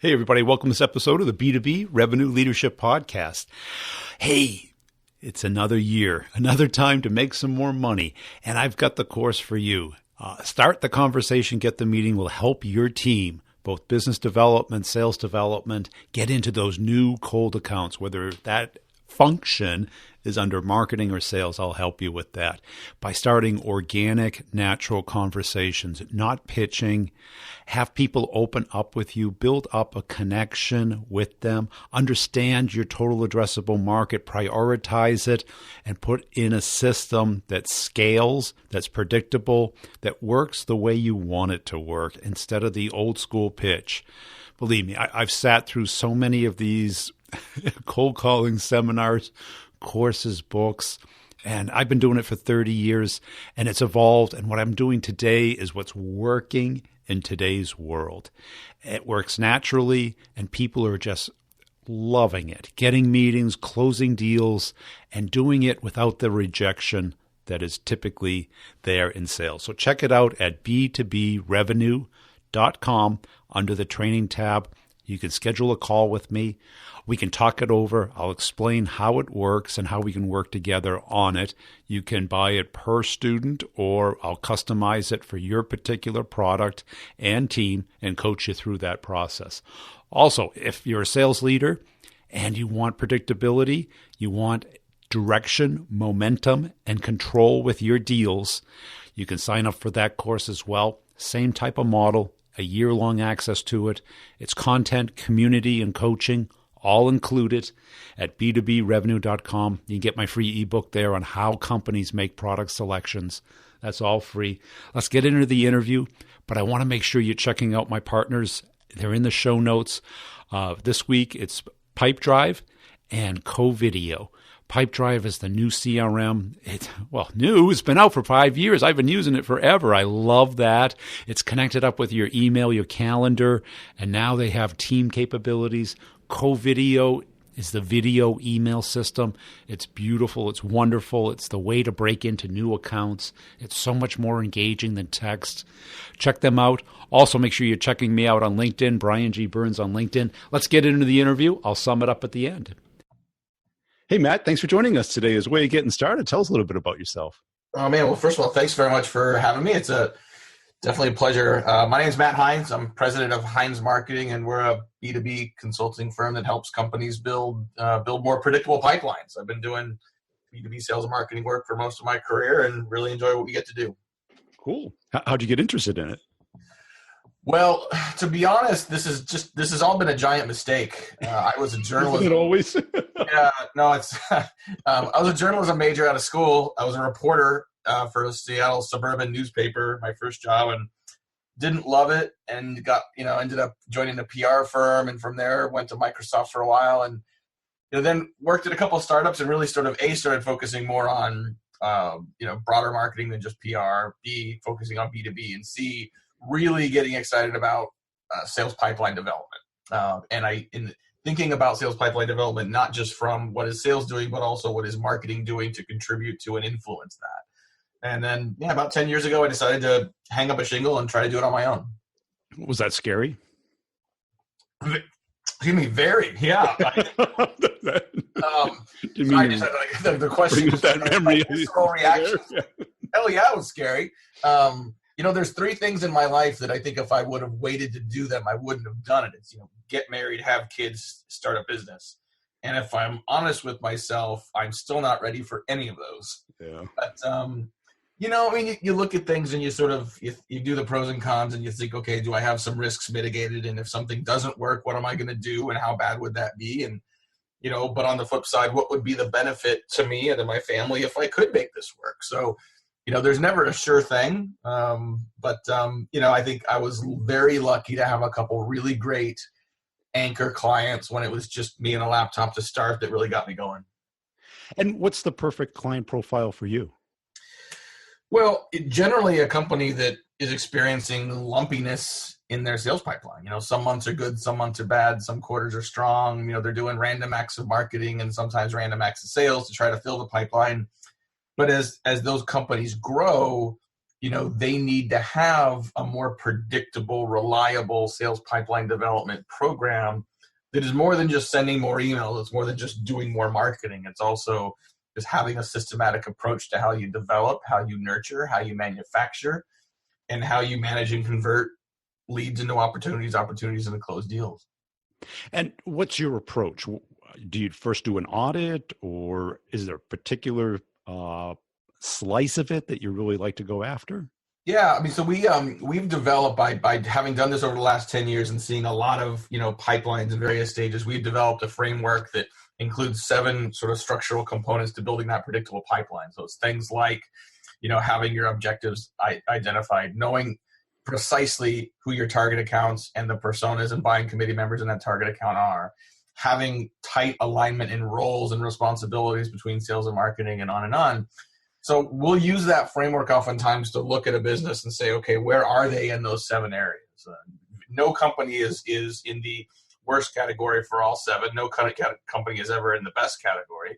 Hey, everybody. Welcome to this episode of the B2B Revenue Leadership Podcast. Hey, it's another year, another time to make some more money, and I've got the course for you. Start the conversation, get the meeting will help your team, both business development, sales development, get into those new cold accounts, whether that function is under marketing or sales. I'll help you with that by starting organic, natural conversations, not pitching. Have people open up with you, build up a connection with them, understand your total addressable market, prioritize it, and put in a system that scales, that's predictable, that works the way you want it to work instead of the old school pitch. Believe me, I've sat through so many of these cold calling seminars, courses, books, and I've been doing it for 30 years, and it's evolved. And what I'm doing today is what's working in today's world. It works naturally, and people are just loving it, getting meetings, closing deals, and doing it without the rejection that is typically there in sales. So check it out at b2brevenue.com under the training tab. You can schedule a call with me. We can talk it over. I'll explain how it works and how we can work together on it. You can buy it per student, or I'll customize it for your particular product and team and coach you through that process. Also, if you're a sales leader and you want predictability, you want direction, momentum, and control with your deals, you can sign up for that course as well. Same type of model. A year-long access to it. It's content, community, and coaching, all included at b2brevenue.com. You can get my free ebook there on how companies make product selections. That's all free. Let's get into the interview, but I want to make sure you're checking out my partners. They're in the show notes. This week, it's Pipedrive and CoVideo. Pipedrive is the new CRM. It's been out for 5 years. I've been using it forever. I love that. It's connected up with your email, your calendar, and now they have team capabilities. CoVideo is the video email system. It's beautiful. It's wonderful. It's the way to break into new accounts. It's so much more engaging than text. Check them out. Also, make sure you're checking me out on LinkedIn, Brian G. Burns on LinkedIn. Let's get into the interview. I'll sum it up at the end. Hey, Matt, thanks for joining us today. As a way of getting started, tell us a little bit about yourself. Oh, man. Well, first of all, thanks very much for having me. It's definitely a pleasure. My name is Matt Hines. I'm president of Hines Marketing, and we're a B2B consulting firm that helps companies build more predictable pipelines. I've been doing B2B sales and marketing work for most of my career and really enjoy what we get to do. Cool. How'd you get interested in it? Well, to be honest, this has all been a giant mistake. I was a journalist. Isn't it always? Yeah, no, it's. I was a journalism major out of school. I was a reporter for a Seattle suburban newspaper, my first job, and didn't love it, and ended up joining a PR firm, and from there went to Microsoft for a while, and then worked at a couple of startups, and really started focusing more on broader marketing than just PR. B, focusing on B2B, and C, really getting excited about sales pipeline development. In thinking about sales pipeline development, not just from what is sales doing, but also what is marketing doing to contribute to and influence that. And then, about 10 years ago, I decided to hang up a shingle and try to do it on my own. Was that scary? Excuse me, very, yeah. The question was that memory. visceral reaction. Yeah. Hell yeah, it was scary. There's three things in my life that I think if I would have waited to do them, I wouldn't have done it. It's, get married, have kids, start a business. And if I'm honest with myself, I'm still not ready for any of those. Yeah. But, you look at things and you sort of, you do the pros and cons and you think, okay, do I have some risks mitigated? And if something doesn't work, what am I going to do? And how bad would that be? And, but on the flip side, what would be the benefit to me and to my family if I could make this work? So, there's never a sure thing. But I think I was very lucky to have a couple really great anchor clients when it was just me and a laptop to start that really got me going. And what's the perfect client profile for you? Well, generally a company that is experiencing lumpiness in their sales pipeline. Some months are good, some months are bad, some quarters are strong. They're doing random acts of marketing and sometimes random acts of sales to try to fill the pipeline. But as those companies grow, they need to have a more predictable, reliable sales pipeline development program that is more than just sending more emails. It's more than just doing more marketing. It's also just having a systematic approach to how you develop, how you nurture, how you manufacture, and how you manage and convert leads into opportunities into closed deals. And what's your approach? Do you first do an audit, or is there a particular slice of it that you really like to go after? Yeah, I mean, so we've developed by having done this over the last 10 years and seeing a lot of pipelines in various stages. We've developed a framework that includes 7 sort of structural components to building that predictable pipeline. So it's things like having your objectives identified, knowing precisely who your target accounts and the personas and buying committee members in that target account are, having tight alignment in roles and responsibilities between sales and marketing, and on and on. So we'll use that framework oftentimes to look at a business and say, okay, where are they in those 7 areas? No company is in the worst category for all 7. No company is ever in the best category.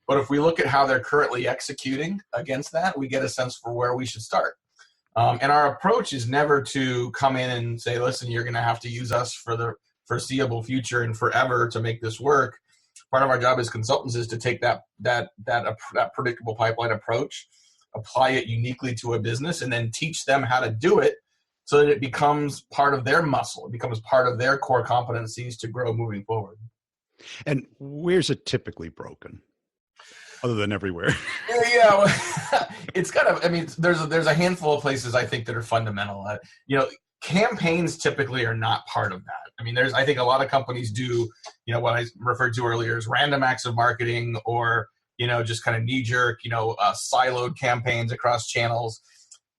But if we look at how they're currently executing against that, we get a sense for where we should start. And our approach is never to come in and say, listen, you're going to have to use us for the foreseeable future and forever to make this work. Part of our job as consultants is to take that predictable pipeline approach, apply it uniquely to a business, and then teach them how to do it so that it becomes part of their muscle. It becomes part of their core competencies to grow moving forward. And where's it typically broken? Other than everywhere. Yeah, well, it's kind of, I mean, there's a handful of places I think that are fundamental. Campaigns typically are not part of that. I mean, I think a lot of companies do, what I referred to earlier as random acts of marketing, or, just kind of knee-jerk, siloed campaigns across channels.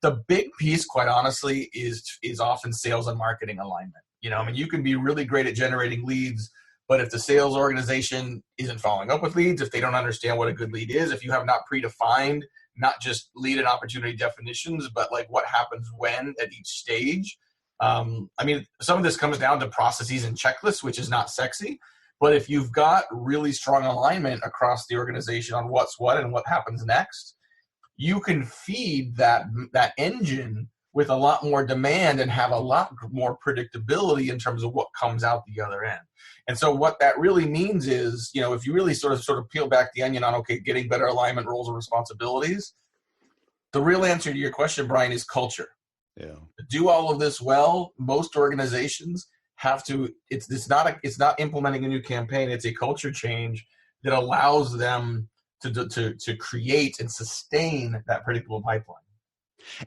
The big piece, quite honestly, is often sales and marketing alignment. I mean, you can be really great at generating leads, but if the sales organization isn't following up with leads, if they don't understand what a good lead is, if you have not predefined not just lead and opportunity definitions, but like what happens when at each stage. I mean, some of this comes down to processes and checklists, which is not sexy. But if you've got really strong alignment across the organization on what's what and what happens next, you can feed that engine with a lot more demand and have a lot more predictability in terms of what comes out the other end. And so what that really means is, if you really sort of peel back the onion on, okay, getting better alignment, roles and responsibilities, the real answer to your question, Brian, is culture. Yeah. To do all of this well, most organizations have to, it's not implementing a new campaign, it's a culture change that allows them to create and sustain that predictable pipeline.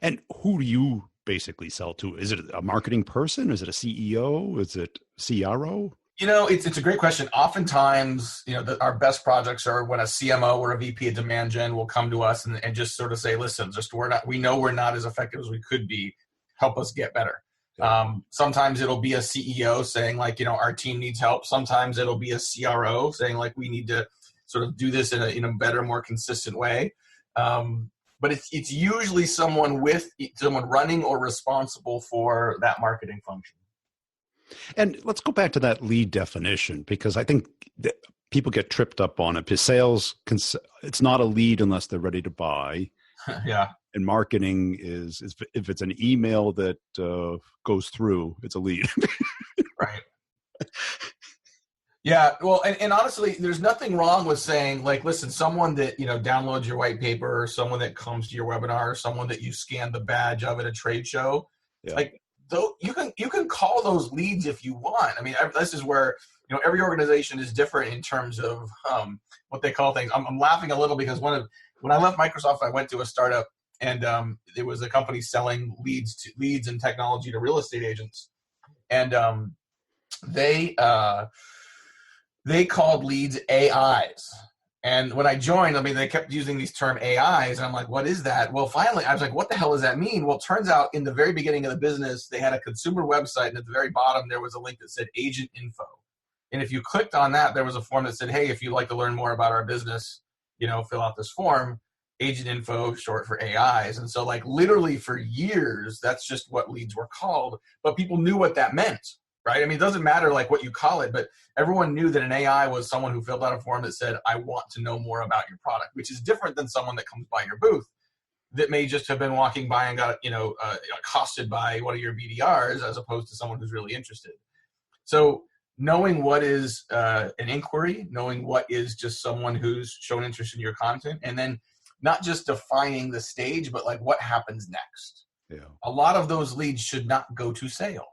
And who do you basically sell to? Is it a marketing person? Is it a CEO? Is it CRO? It's a great question. Oftentimes, our best projects are when a CMO or a VP of demand gen will come to us and just sort of say, listen, we know we're not as effective as we could be. Help us get better. Sometimes it'll be a CEO saying like, our team needs help. Sometimes it'll be a CRO saying like, we need to sort of do this in a better, more consistent way. But it's usually someone running or responsible for that marketing function. And let's go back to that lead definition, because I think that people get tripped up on it. Because sales, it's not a lead unless they're ready to buy. Yeah. And marketing is if it's an email that goes through, it's a lead. Right. Yeah. Well, and honestly, there's nothing wrong with saying like, listen, someone that, downloads your white paper, or someone that comes to your webinar, or someone that you scan the badge of at a trade show, like, though you can call those leads if you want. I mean, this is where, every organization is different in terms of what they call things. I'm laughing a little because when I left Microsoft, I went to a startup, and it was a company selling leads and technology to real estate agents. And they called leads AIs. And when I joined, I mean, they kept using these term AIs, and I'm like, what is that? Well, finally, I was like, what the hell does that mean? Well, it turns out in the very beginning of the business, they had a consumer website, and at the very bottom, there was a link that said agent info. And if you clicked on that, there was a form that said, hey, if you'd like to learn more about our business, fill out this form. Agent info, short for AIs. And so like literally for years, that's just what leads were called, but people knew what that meant. Right? I mean, it doesn't matter like what you call it, but everyone knew that an AI was someone who filled out a form that said, I want to know more about your product, which is different than someone that comes by your booth. that may just have been walking by and got, accosted by one of your BDRs as opposed to someone who's really interested. So knowing what is an inquiry, knowing what is just someone who's shown interest in your content, and then not just defining the stage, but like what happens next. Yeah. A lot of those leads should not go to sales.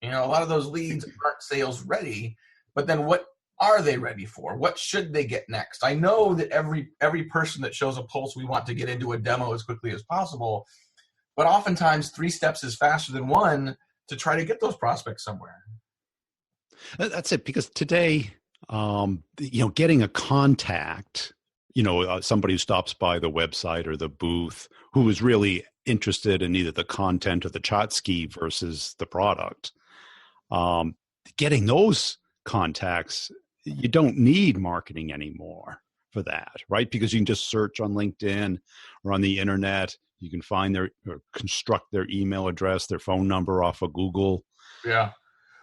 A lot of those leads aren't sales ready, but then what are they ready for? What should they get next? I know that every person that shows a pulse, we want to get into a demo as quickly as possible, but oftentimes 3 steps is faster than 1 to try to get those prospects somewhere. That's it, because today, getting a contact, somebody who stops by the website or the booth who is really interested in either the content or the chat ski versus the product, getting those contacts, you don't need marketing anymore for that, right? Because you can just search on LinkedIn or on the internet. You can find or construct their email address, their phone number off of Google. Yeah.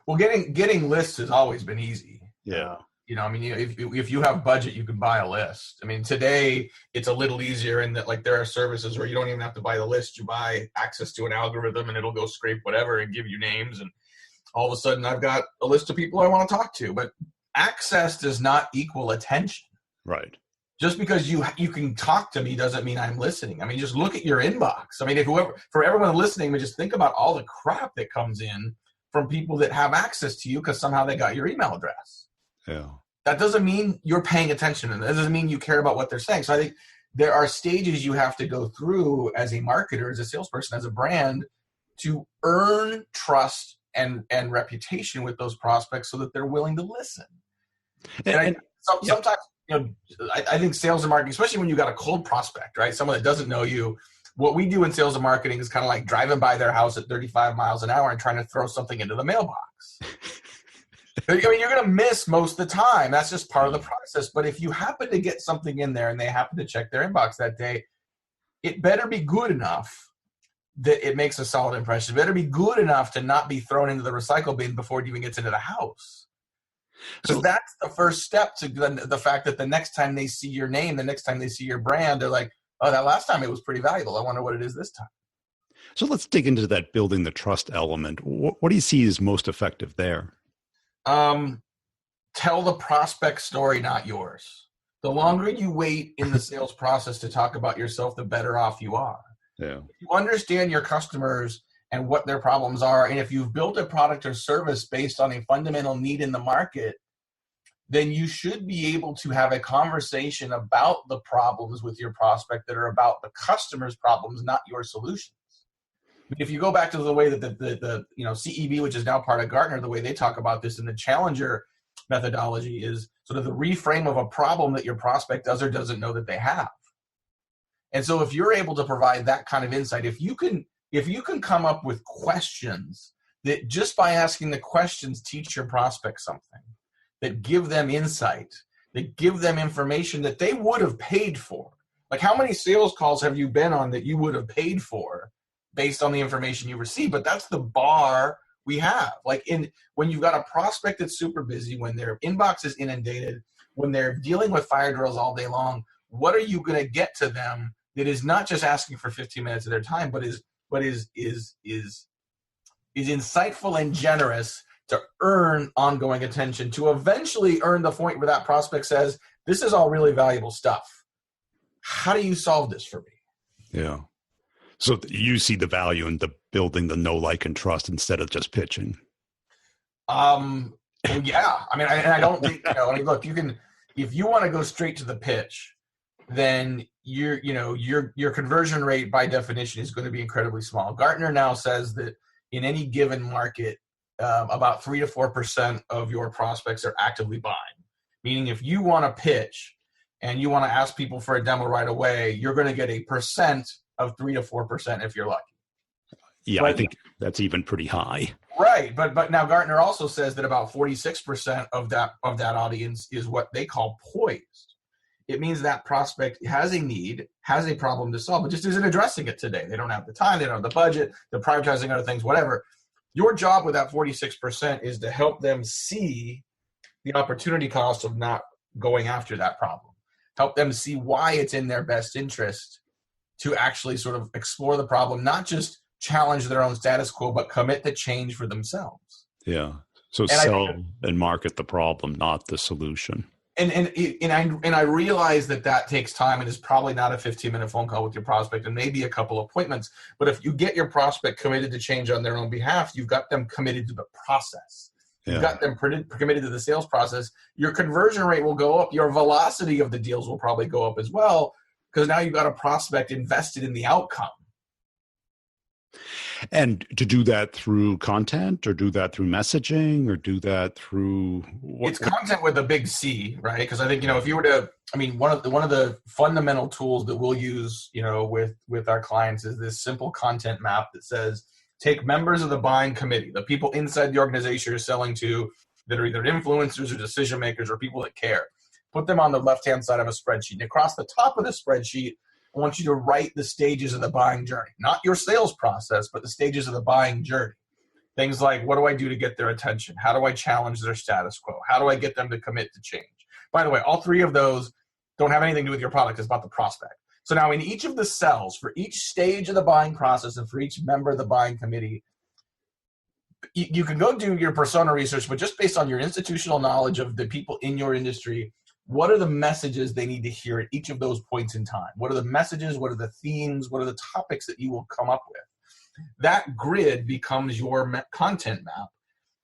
Well, getting lists has always been easy. Yeah. If you have budget, you can buy a list. Today it's a little easier in that, like, there are services where you don't even have to buy the list. You buy access to an algorithm and it'll go scrape whatever and give you names. And all of a sudden I've got a list of people I want to talk to. But access does not equal attention. Right. Just because you can talk to me doesn't mean I'm listening. Just look at your inbox. For everyone listening, just think about all the crap that comes in from people that have access to you because somehow they got your email address. Yeah. That doesn't mean you're paying attention, and that doesn't mean you care about what they're saying. So I think there are stages you have to go through as a marketer, as a salesperson, as a brand, to earn trust and reputation with those prospects so that they're willing to listen. Sometimes, I think sales and marketing, especially when you got a cold prospect, right? Someone that doesn't know you. What we do in sales and marketing is kind of like driving by their house at 35 miles an hour and trying to throw something into the mailbox. You're going to miss most of the time. That's just part of the process. But if you happen to get something in there and they happen to check their inbox that day, it better be good enough that it makes a solid impression. It better be good enough to not be thrown into the recycle bin before it even gets into the house. So that's the first step to the fact that the next time they see your name, the next time they see your brand, they're like, oh, that last time it was pretty valuable. I wonder what it is this time. So let's dig into that building the trust element. What do you see as most effective there? Tell the prospect story, not yours. The longer you wait in the sales process to talk about yourself, the better off you are. Yeah. If you understand your customers and what their problems are, and if you've built a product or service based on a fundamental need in the market, then you should be able to have a conversation about the problems with your prospect that are about the customer's problems, not your solutions. If you go back to the way that the CEB, which is now part of Gartner, the way they talk about this in the Challenger methodology is sort of the reframe of a problem that your prospect does or doesn't know that they have. And so if you're able to provide that kind of insight, if you can come up with questions that just by asking the questions teach your prospect something, that give them insight, that give them information that they would have paid for. Like, how many sales calls have you been on that you would have paid for based on the information you receive? But that's the bar we have. Like, when you've got a prospect that's super busy, when their inbox is inundated, when they're dealing with fire drills all day long, what are you going to get to them that is not just asking for 15 minutes of their time, but is insightful and generous to earn ongoing attention, to eventually earn the point where that prospect says, this is all really valuable stuff. How do you solve this for me? Yeah. So you see the value in the building the know, like, and trust instead of just pitching. Well, yeah. I mean, I don't think, look, you can, if you want to go straight to the pitch, then your conversion rate by definition is going to be incredibly small. Gartner now says that in any given market, about 3 to 4% of your prospects are actively buying. Meaning, if you want to pitch and you want to ask people for a demo right away, you're going to get a percent of 3 to 4% if you're lucky. Yeah, I think that's even pretty high. Right, but now Gartner also says that about 46% of that audience is what they call poised. It means that prospect has a need, has a problem to solve, but just isn't addressing it today. They don't have the time, they don't have the budget, they're prioritizing other things, whatever. Your job with that 46% is to help them see the opportunity cost of not going after that problem. Help them see why it's in their best interest to actually sort of explore the problem, not just challenge their own status quo, but commit to change for themselves. Yeah. So And sell and market the problem, not the solution. And I realize that takes time and is probably not a 15-minute phone call with your prospect and maybe a couple appointments. But if you get your prospect committed to change on their own behalf, you've got them committed to the process. You've got them committed to the sales process. Your conversion rate will go up. Your velocity of the deals will probably go up as well, because now you've got a prospect invested in the outcome. And to do that through content, or do that through messaging, or do that through it's content with a big C, right? Because I think, if you were to, one of the fundamental tools that we'll use, with our clients is this simple content map that says, take members of the buying committee, the people inside the organization you're selling to that are either influencers or decision makers or people that care. Put them on the left-hand side of a spreadsheet. And across the top of the spreadsheet, I want you to write the stages of the buying journey, not your sales process, but the stages of the buying journey. Things like, what do I do to get their attention? How do I challenge their status quo? How do I get them to commit to change? By the way, all three of those don't have anything to do with your product. It's about the prospect. So now in each of the cells, for each stage of the buying process and for each member of the buying committee, you can go do your persona research, but just based on your institutional knowledge of the people in your industry, what are the messages they need to hear at each of those points in time? What are the messages? What are the themes? What are the topics that you will come up with? That grid becomes your content map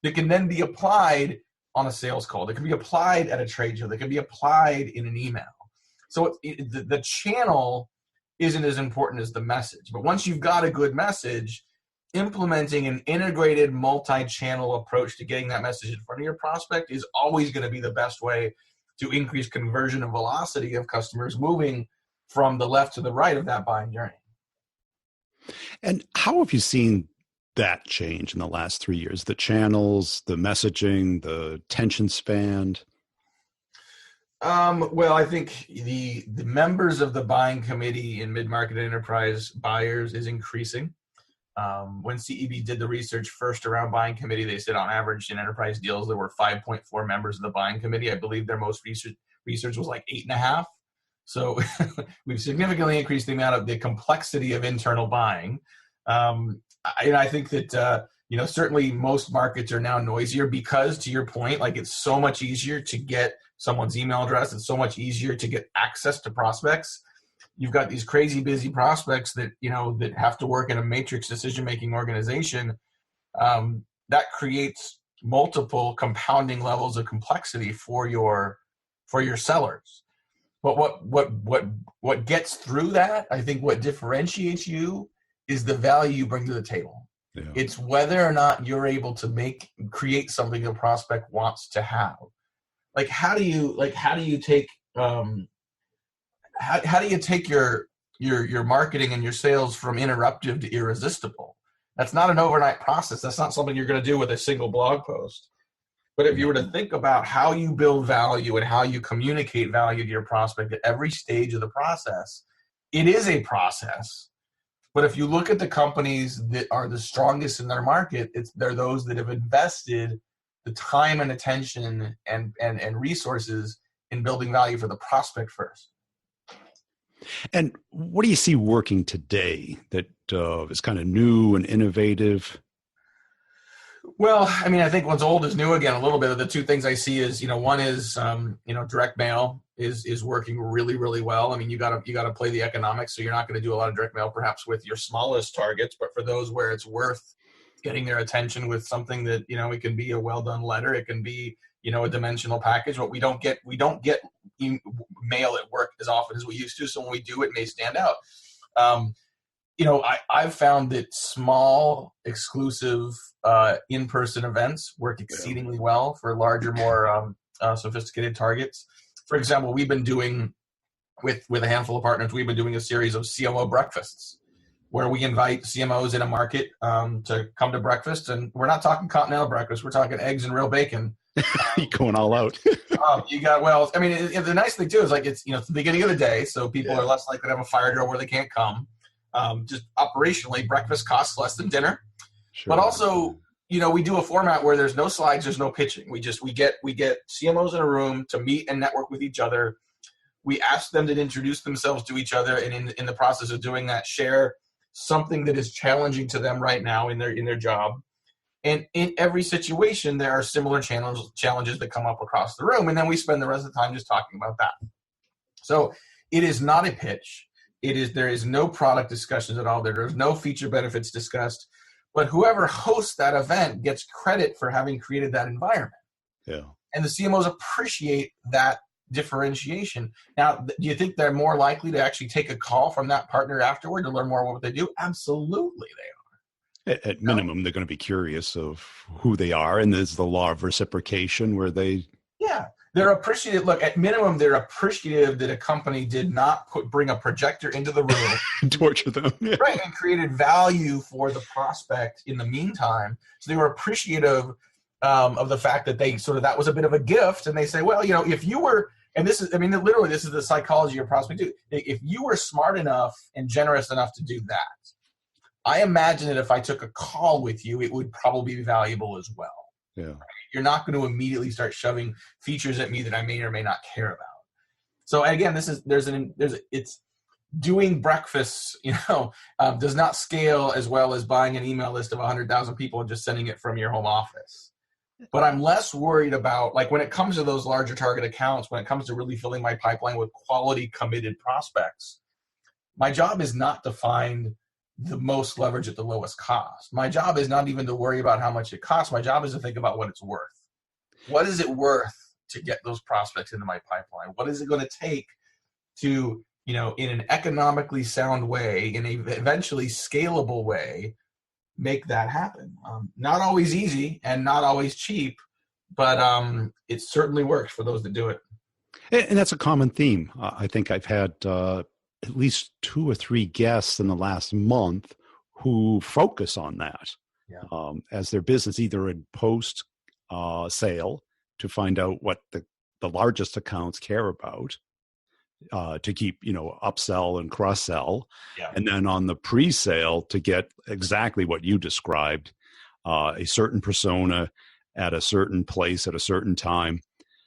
that can then be applied on a sales call. That can be applied at a trade show. That can be applied in an email. So the channel isn't as important as the message. But once you've got a good message, implementing an integrated multi-channel approach to getting that message in front of your prospect is always going to be the best way to increase conversion and velocity of customers moving from the left to the right of that buying journey. And how have you seen that change in the last 3 years? The channels, the messaging, the attention span? Well, I think the members of the buying committee in mid-market enterprise buyers is increasing. When CEB did the research first around buying committee, they said on average in enterprise deals, there were 5.4 members of the buying committee. I believe their most research was like 8.5. So we've significantly increased the amount of the complexity of internal buying. I think that, certainly most markets are now noisier because, to your point, like it's so much easier to get someone's email address. It's so much easier to get access to prospects. You've got these crazy busy prospects that, that have to work in a matrix decision-making organization. That creates multiple compounding levels of complexity for your sellers. But what gets through that, I think what differentiates you is the value you bring to the table. Yeah. It's whether or not you're able to create something the prospect wants to have. Like how do you take your marketing and your sales from interruptive to irresistible? That's not an overnight process. That's not something you're going to do with a single blog post. But if you were to think about how you build value and how you communicate value to your prospect at every stage of the process, it is a process. But if you look at the companies that are the strongest in their market, they're those that have invested the time and attention and resources in building value for the prospect first. And what do you see working today that is kind of new and innovative? Well, I think what's old is new again a little bit. Of the two things I see is, one is, direct mail is working really, really well. You gotta play the economics. So you're not going to do a lot of direct mail perhaps with your smallest targets, but for those where it's worth getting their attention with something that, it can be a well done letter. It can be, a dimensional package. But we don't get mail at work as often as we used to. So when we do, it may stand out. I've found that small, exclusive, in-person events work exceedingly well for larger, more sophisticated targets. For example, we've been doing with a handful of partners, we've been doing a series of CMO breakfasts where we invite CMOs in a market to come to breakfast. And we're not talking continental breakfast. We're talking eggs and real bacon. You're going all out. The nice thing too is it's the beginning of the day. So people are less likely to have a fire drill where they can't come. Just operationally, breakfast costs less than dinner. Sure. But also, we do a format where there's no slides, there's no pitching. We get CMOs in a room to meet and network with each other. We ask them to introduce themselves to each other, and in the process of doing that, share something that is challenging to them right now in their job. And in every situation, there are similar challenges that come up across the room, and then we spend the rest of the time just talking about that. So it is not a pitch. There is no product discussions at all. There's no feature benefits discussed. But whoever hosts that event gets credit for having created that environment. Yeah. And the CMOs appreciate that differentiation. Now, do you think they're more likely to actually take a call from that partner afterward to learn more about what they do? Absolutely they are. At minimum, they're going to be curious of who they are. And there's the law of reciprocation where they... Yeah. They're appreciative. Look, at minimum, they're appreciative that a company did not bring a projector into the room, torture them, yeah. Right, and created value for the prospect in the meantime. So they were appreciative of the fact that that was a bit of a gift, and they say, well, if you were, and this is, literally, this is the psychology of prospect too. If you were smart enough and generous enough to do that, I imagine that if I took a call with you, it would probably be valuable as well. Yeah. You're not going to immediately start shoving features at me that I may or may not care about. So again, it's doing breakfasts, does not scale as well as buying an email list of 100,000 people and just sending it from your home office. But I'm less worried about, like, when it comes to those larger target accounts, when it comes to really filling my pipeline with quality committed prospects, my job is not to find the most leverage at the lowest cost. My job is not even to worry about how much it costs. My job is to think about what it's worth. What is it worth to get those prospects into my pipeline? What is it going to take to, in an economically sound way, in a eventually scalable way, make that happen? Not always easy and not always cheap, but it certainly works for those that do it. And that's a common theme. I think I've had at least 2 or 3 guests in the last month who focus on that as their business, either in post sale to find out what the largest accounts care about, to keep, upsell and cross sell. Yeah. And then on the pre-sale to get exactly what you described, a certain persona at a certain place at a certain time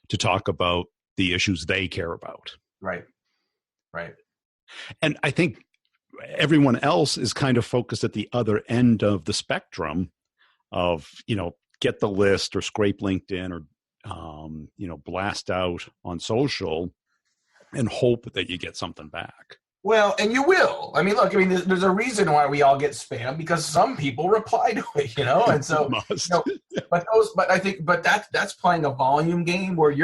to talk about the issues they care about. Right. And I think everyone else is kind of focused at the other end of the spectrum of, get the list or scrape LinkedIn or, blast out on social and hope that you get something back. Well, and you will. There's a reason why we all get spam, because some people reply to it, and so, but that's playing a volume game where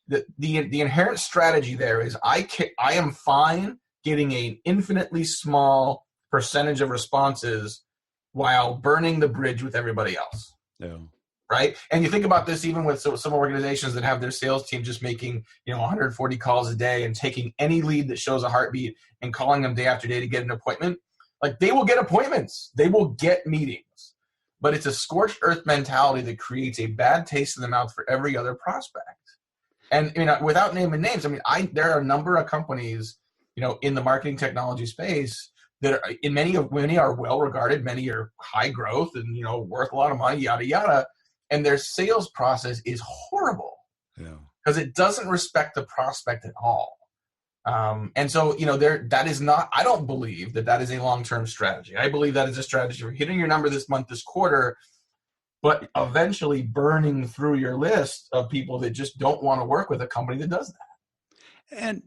the inherent strategy there is I am fine getting an infinitely small percentage of responses while burning the bridge with everybody else. Yeah. Right. And you think about this even with some organizations that have their sales team just making, 140 calls a day and taking any lead that shows a heartbeat and calling them day after day to get an appointment. Like, they will get appointments. They will get meetings. But it's a scorched earth mentality that creates a bad taste in the mouth for every other prospect. And, without naming names, there are a number of companies, in the marketing technology space that are, many are well regarded, many are high growth and, worth a lot of money, yada, yada. And their sales process is horrible because it doesn't respect the prospect at all. And so, that is not, I don't believe that is a long-term strategy. I believe that is a strategy for hitting your number this month, this quarter, but eventually burning through your list of people that just don't want to work with a company that does that.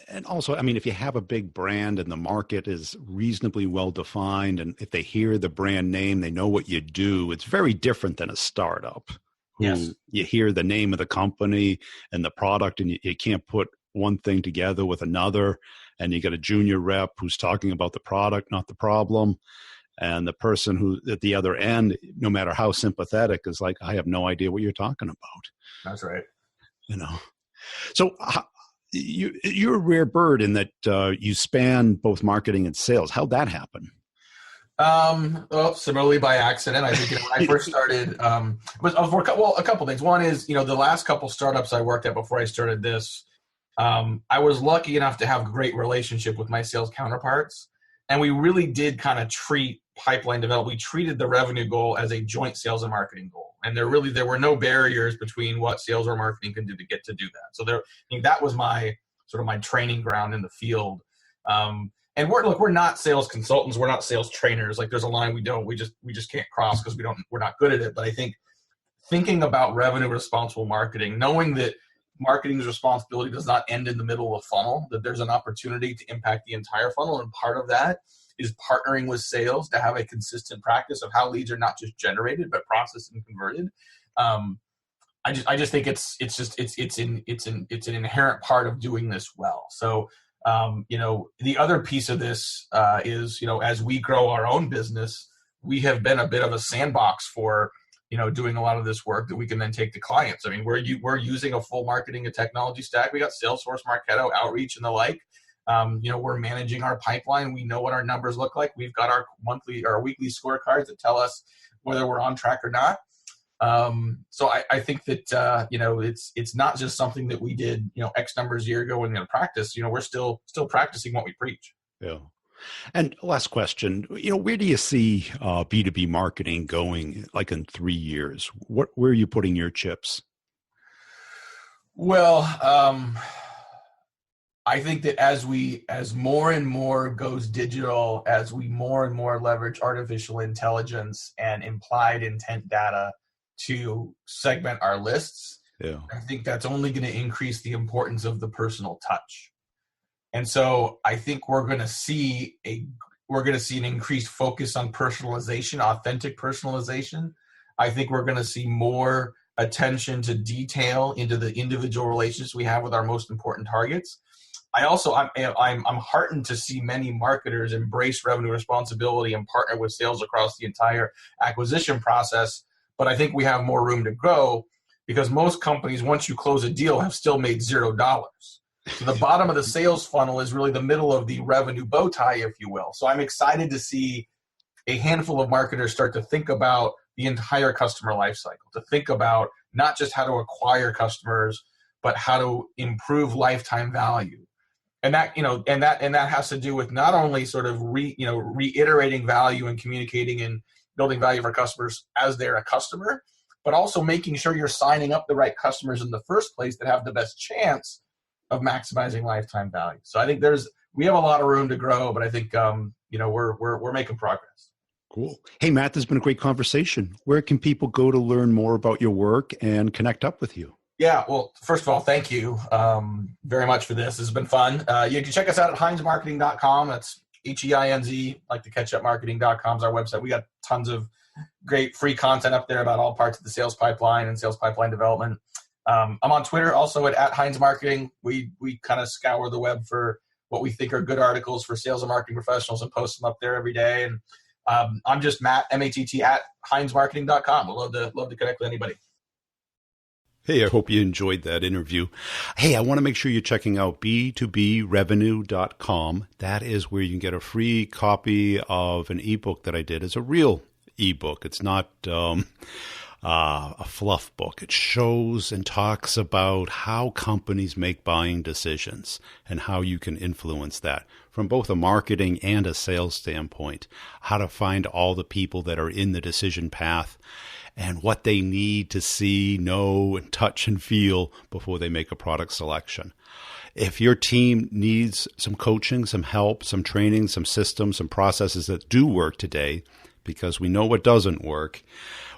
And also, if you have a big brand and the market is reasonably well defined, and if they hear the brand name, they know what you do, it's very different than a startup. Yes. You hear the name of the company and the product, and you can't put one thing together with another. And you got a junior rep who's talking about the product, not the problem. And the person who at the other end, no matter how sympathetic, is like, I have no idea what you're talking about. That's right. So you're a rare bird in that you span both marketing and sales. How'd that happen? Similarly by accident. I think when I first started, a couple things. One is, the last couple startups I worked at before I started this, I was lucky enough to have a great relationship with my sales counterparts. And we really did kind of treat pipeline development. We treated the revenue goal as a joint sales and marketing goal. And there were no barriers between what sales or marketing can do to get to do that. So that was my sort of my training ground in the field. And we're not sales consultants. We're not sales trainers. Like there's a line we just can't cross because we're not good at it. But I think thinking about revenue responsible marketing, knowing that marketing's responsibility does not end in the middle of the funnel, that there's an opportunity to impact the entire funnel. And part of that is partnering with sales to have a consistent practice of how leads are not just generated, but processed and converted. I just think it's an inherent part of doing this well. So, the other piece of this is, as we grow our own business, we have been a bit of a sandbox for, doing a lot of this work that we can then take to clients. I mean, we're using a full marketing and technology stack. We got Salesforce, Marketo, Outreach, and the like. We're managing our pipeline. We know what our numbers look like. We've got our monthly or weekly scorecards that tell us whether we're on track or not. So I think that, it's not just something that we did, X numbers a year ago in practice. We're still practicing what we preach. Yeah. And last question, where do you see B2B marketing going like in 3 years? Where are you putting your chips? Well, I think that as more and more goes digital, as we more and more leverage artificial intelligence and implied intent data to segment our lists, I think that's only going to increase the importance of the personal touch. And so I think we're going to see an increased focus on personalization, authentic personalization. I think we're going to see more attention to detail into the individual relationships we have with our most important targets. I'm heartened to see many marketers embrace revenue responsibility and partner with sales across the entire acquisition process. But I think we have more room to grow because most companies, once you close a deal, have still made $0. So the bottom of the sales funnel is really the middle of the revenue bow tie, if you will. So I'm excited to see a handful of marketers start to think about the entire customer lifecycle, to think about not just how to acquire customers, but how to improve lifetime value. And that has to do with not only sort of reiterating value and communicating and building value for customers as they're a customer, but also making sure you're signing up the right customers in the first place that have the best chance of maximizing lifetime value. So I think we have a lot of room to grow, but I think we're making progress. Cool. Hey, Matt, this has been a great conversation. Where can people go to learn more about your work and connect up with you? Yeah, well, first of all, thank you very much for this. This has been fun. You can check us out at hinesmarketing.com. That's HEINZ, like the ketchupmarketing.com is our website. We got tons of great free content up there about all parts of the sales pipeline and sales pipeline development. I'm on Twitter also at Hines Marketing. We kind of scour the web for what we think are good articles for sales and marketing professionals and post them up there every day. And I'm just Matt, M-A-T-T, at hinesmarketing.com. I'd love to connect with anybody. Hey, I hope you enjoyed that interview. Hey, I want to make sure you're checking out B2BRevenue.com. That is where you can get a free copy of an ebook that I did. It's a real ebook. It's not a fluff book. It shows and talks about how companies make buying decisions and how you can influence that from both a marketing and a sales standpoint, how to find all the people that are in the decision path and what they need to see, know, and touch and feel before they make a product selection. If your team needs some coaching, some help, some training, some systems, some processes that do work today, because we know what doesn't work,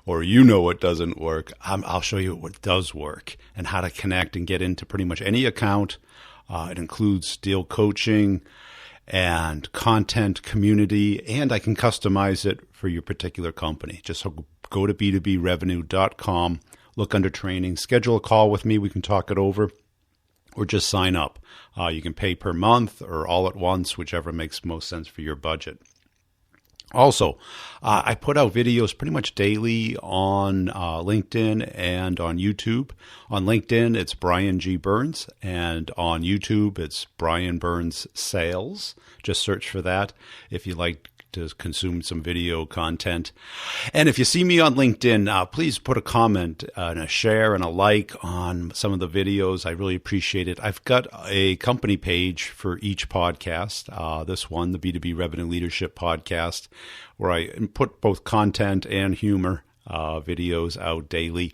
or what doesn't work, I'll show you what does work and how to connect and get into pretty much any account. It includes deal coaching and content community, and I can customize it for your particular company. Just go to B2BRevenue.com, look under training, schedule a call with me. We can talk it over, or just sign up. You can pay per month or all at once, whichever makes most sense for your budget. Also, I put out videos pretty much daily on LinkedIn and on YouTube. On LinkedIn, it's Brian G. Burns, and on YouTube, it's Brian Burns Sales. Just search for that if you like to consume some video content. And if you see me on LinkedIn, please put a comment and a share and a like on some of the videos. I really appreciate it. I've got a company page for each podcast. This one, the B2B Revenue Leadership Podcast, where I put both content and humor videos out daily.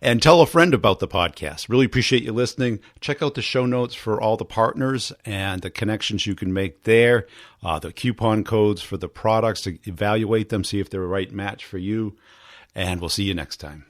And tell a friend about the podcast. Really appreciate you listening. Check out the show notes for all the partners and the connections you can make there, the coupon codes for the products to evaluate them, see if they're a right match for you. And we'll see you next time.